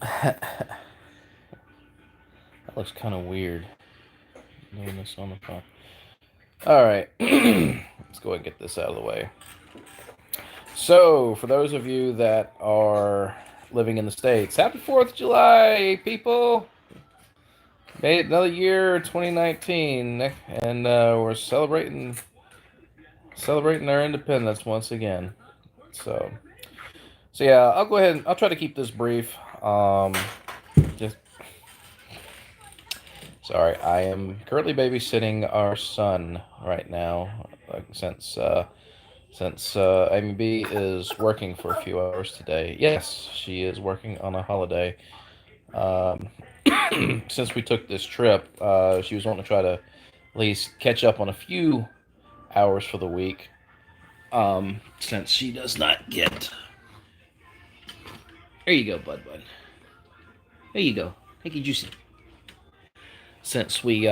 That looks kind of weird doing this on the phone. All right, let's go ahead and get this out of the way. So, for those of you that are living in the States, happy 4th of July, people! Made it another year, 2019, and we're celebrating our independence once again. So, so yeah, I'll go ahead and I'll try to keep this brief. Just sorry, I am currently babysitting our son right now, since Amy B is working for a few hours today. Yes, she is working on a holiday. Um, since we took this trip, she was wanting to try to at least catch up on a few hours for the week. Since she does not get. There you go, bud. There you go. Take it juicy. Since we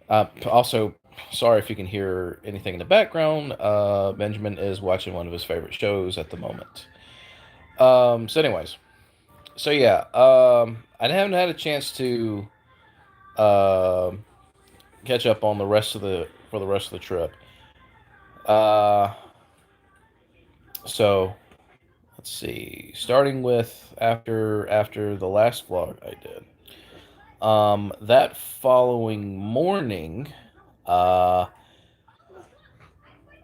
also, sorry if you can hear anything in the background. Benjamin is watching one of his favorite shows at the moment. So, anyways, so yeah, I haven't had a chance to uh, catch up on the rest of the trip. Uh, so let's see. Starting with after the last vlog I did. That following morning, uh,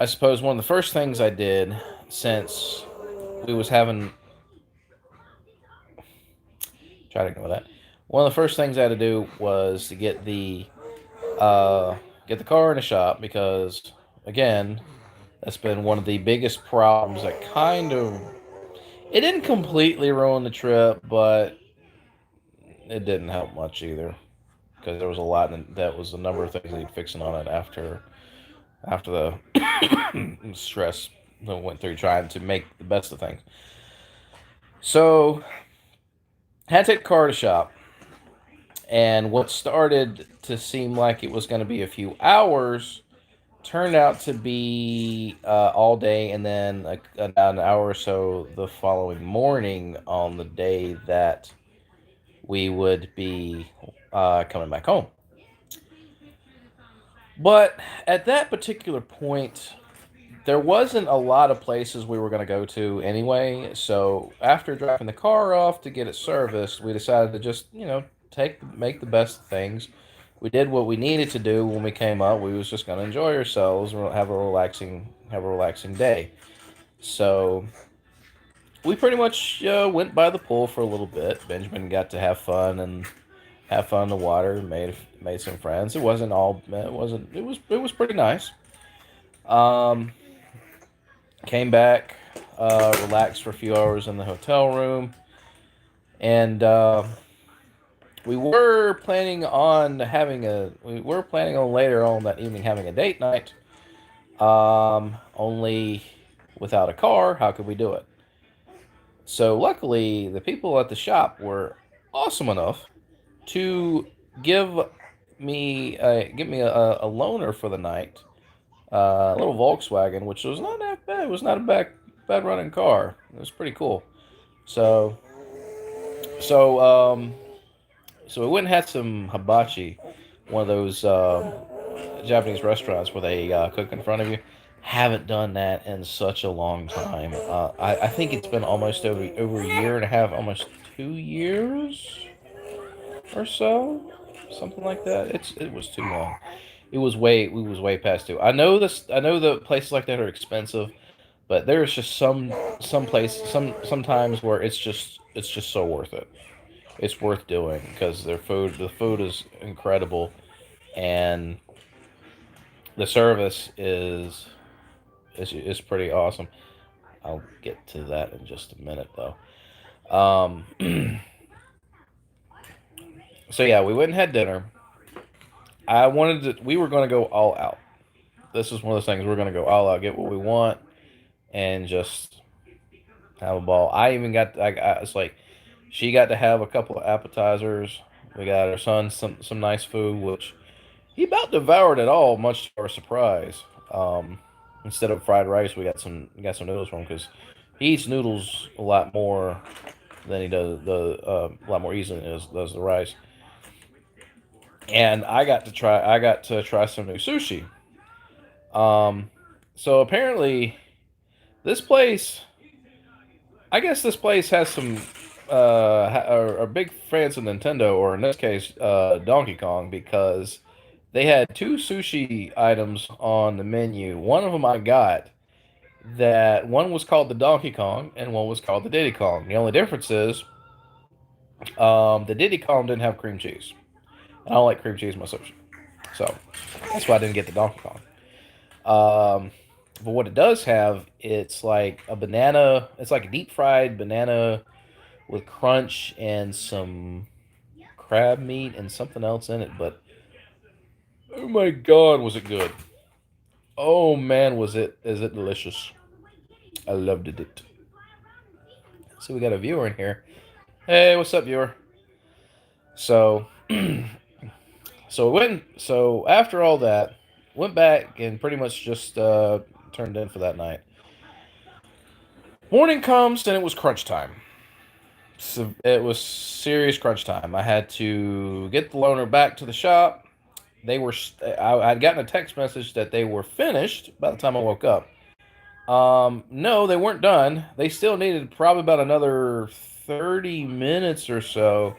I suppose one of the first things I did since we was having try to ignore that. One of the first things I had to do was to get the car in the shop because again, that's been one of the biggest problems that kind of it didn't completely ruin the trip, but it didn't help much either because there was a lot that was a number of things needed fixing on it after the stress that went through trying to make the best of things. So had to take the car to shop, and what started to seem like it was going to be a few hours turned out to be all day, and then an hour or so the following morning on the day that we would be coming back home. But at that particular point, there wasn't a lot of places we were going to go to anyway. So after dropping the car off to get it serviced, we decided to just make the best of things. We did what we needed to do when we came up. We was just going to enjoy ourselves and have a relaxing day. So we pretty much went by the pool for a little bit. Benjamin got to have fun in the water. Made some friends. It wasn't all. It wasn't. It was pretty nice. Um, Came back, relaxed for a few hours in the hotel room, and we were planning on later on that evening having a date night. Only without a car, how could we do it? So luckily, the people at the shop were awesome enough to give give me a loaner for the night, a little Volkswagen, which was not that bad. It was not a bad running car. It was pretty cool. So so so we went and had some hibachi, one of those Japanese restaurants where they cook in front of you. Haven't done that in such a long time. I think it's been almost over a year and a half, almost 2 years or so, something like that. It was too long. We was way past due. I know the places like that are expensive, but there's just sometimes where it's just so worth it. It's worth doing because the food is incredible, and the service is pretty awesome. I'll get to that in just a minute though. Um, so yeah, we went and had dinner. We were going to go all out. This is one of those things we're going to go all out, get what we want, and just have a ball. It's like she got to have a couple of appetizers. We got our son some nice food, which he about devoured it all, much to our surprise. Instead of fried rice, we got some noodles from him because He eats noodles a lot more than he does a lot more easily than he does the rice. And I got to try some new sushi. Um, so apparently this place, I guess this place has some are big fans of Nintendo, or in this case, Donkey Kong, because they had two sushi items on the menu. One of them I got, that one was called the Donkey Kong and one was called the Diddy Kong. The only difference is the Diddy Kong didn't have cream cheese. I don't like cream cheese in my sushi, so that's why I didn't get the Donkey Kong. Um, but what it does have, it's like a banana. It's like a deep fried banana with crunch and some crab meat and something else in it. But oh my god, was it good? Oh man, was it? Is it delicious? I loved it. So we got a viewer in here. Hey, what's up, viewer? So, so we went. So after all that, went back and pretty much just turned in for that night. Morning comes and it was crunch time. So it was serious crunch time. I had to get the loaner back to the shop. They were. I'd gotten a text message that they were finished by the time I woke up. No, they weren't done. They still needed probably about another 30 minutes or so.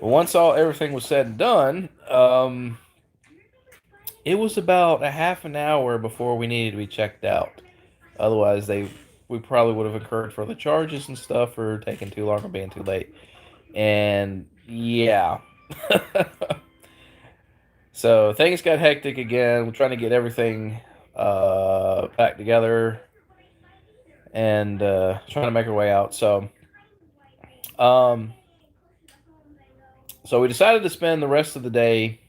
But once all everything was said and done, it was about a half an hour before we needed to be checked out. Otherwise, we probably would have incurred further charges and stuff for taking too long or being too late. And yeah. So things got hectic again. We're trying to get everything back together and trying to make our way out. Um, so we decided to spend the rest of the day.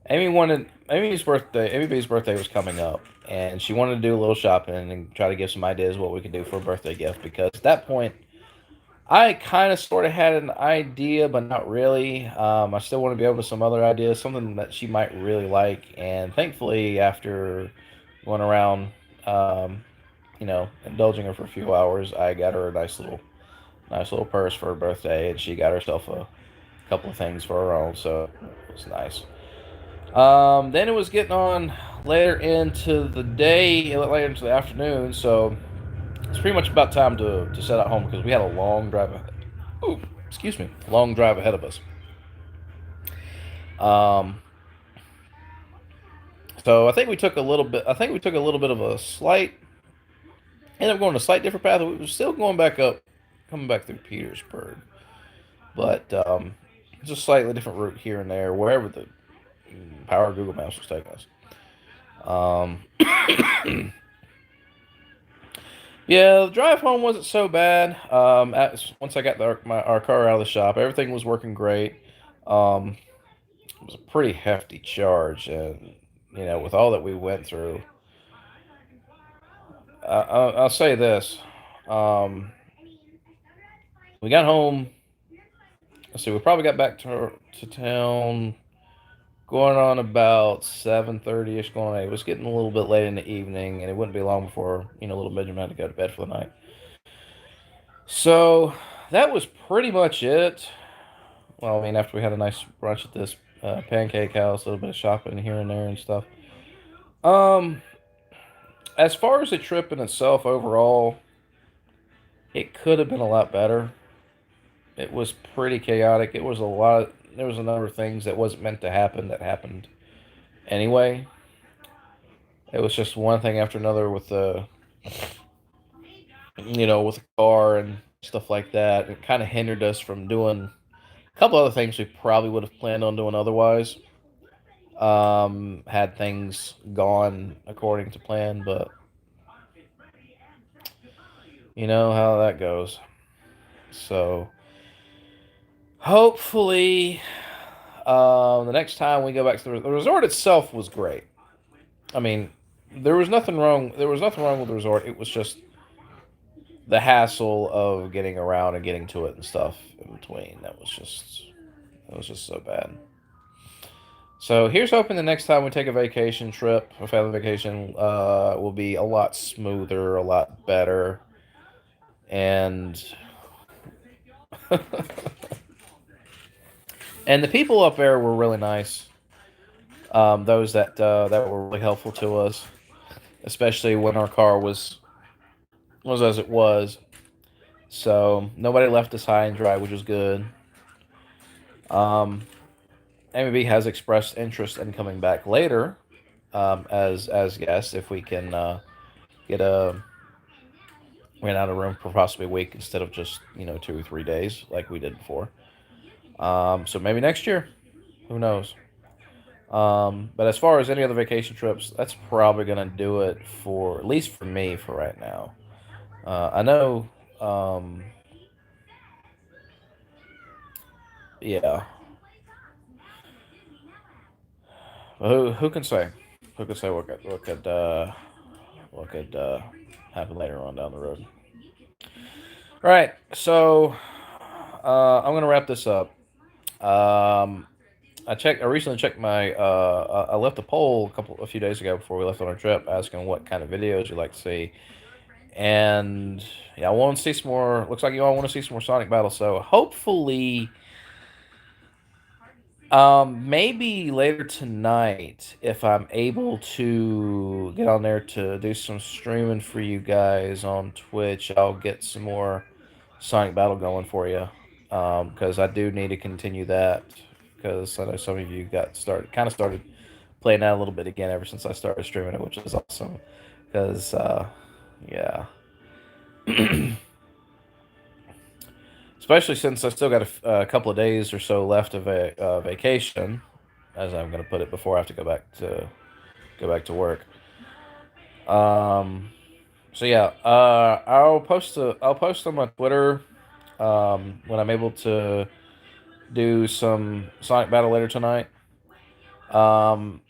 Amy B's birthday was coming up, and she wanted to do a little shopping and try to give some ideas what we could do for a birthday gift. Because at that point, I kind of sort of had an idea, but not really. I still want to be able to some other ideas, something that she might really like. And thankfully, after going around, um, indulging her for a few hours, I got her a nice little purse for her birthday, and she got herself a couple of things for her own. So it was nice. Then it was getting on later into the day, later into the afternoon. So it's pretty much about time to set out home because we had a long drive. Ooh, excuse me, long drive ahead of us. Um, so I think we took a little bit. I think we took a little bit of a slight. Ended up going a slight different path. We were still going back up, coming back through Petersburg, but just a slightly different route here and there, wherever the power of Google Maps was taking us. Um, yeah, the drive home wasn't so bad. Once I got our car out of the shop, everything was working great. Um, it was a pretty hefty charge, and with all that we went through, I'll say this: um, we got home. Let's see, we probably got back to town going on about 7:30 ish. Going on, it was getting a little bit late in the evening, and it wouldn't be long before little Benjamin had to go to bed for the night. So that was pretty much it. Well, I mean, after we had a nice brunch at this pancake house, a little bit of shopping here and there and stuff. Um, as far as the trip in itself overall, it could have been a lot better. It was pretty chaotic. It was a lot. There was a number of things that wasn't meant to happen that happened anyway. It was just one thing after another with with the car and stuff like that. It kind of hindered us from doing a couple other things we probably would have planned on doing otherwise. Had things gone according to plan, but you know how that goes. So hopefully, the next time we go back to the resort itself was great. I mean, there was nothing wrong. There was nothing wrong with the resort. It was just the hassle of getting around and getting to it and stuff in between. That was just so bad. So here's hoping the next time we take a vacation trip, a family vacation, will be a lot smoother, a lot better. and and the people up there were really nice. Those that were really helpful to us, especially when our car was as it was. So nobody left us high and dry, which was good. Um, MB has expressed interest in coming back later, as guests if we can get a rent out a room for possibly a week instead of just 2 or 3 days like we did before. So maybe next year, who knows? But as far as any other vacation trips, that's probably gonna do it for at least for me for right now. I know, um, yeah. Who can say? Who can say what could happen later on down the road? All right, so I'm gonna wrap this up. Um, I recently checked my. I left a poll a few days ago before we left on our trip, asking what kind of videos you like to see, and yeah, I want to see some more. Looks like you all want to see some more Sonic battles. So hopefully, maybe later tonight, if I'm able to get on there to do some streaming for you guys on Twitch, I'll get some more Sonic Battle going for you. Because I do need to continue that. Because I know some of you kind of started playing that a little bit again ever since I started streaming it, which is awesome. Because, yeah. Especially since I still got a couple of days or so left of a vacation, as I'm going to put it, before I have to go back to work. Um, so yeah, I'll post on my Twitter when I'm able to do some Sonic Battle later tonight. Um,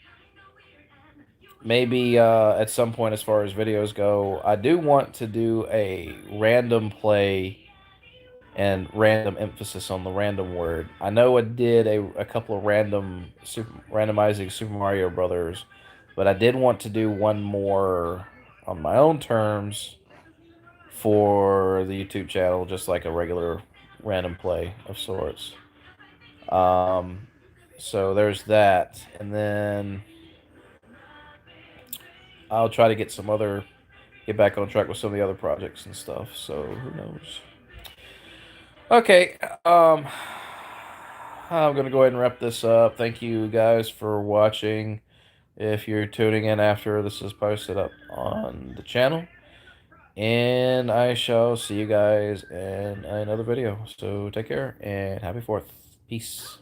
maybe at some point, as far as videos go, I do want to do a random play and random emphasis on the random word. I know I did a couple of randomizing Super Mario Brothers, but I did want to do one more on my own terms for the YouTube channel, just like a regular random play of sorts. Um, so there's that, and then I'll try to get back on track with some of the other projects and stuff. So who knows? Okay, I'm gonna go ahead and wrap this up. Thank you guys for watching. If you're tuning in after this is posted up on the channel, and I shall see you guys in another video. So take care and happy 4th. Peace.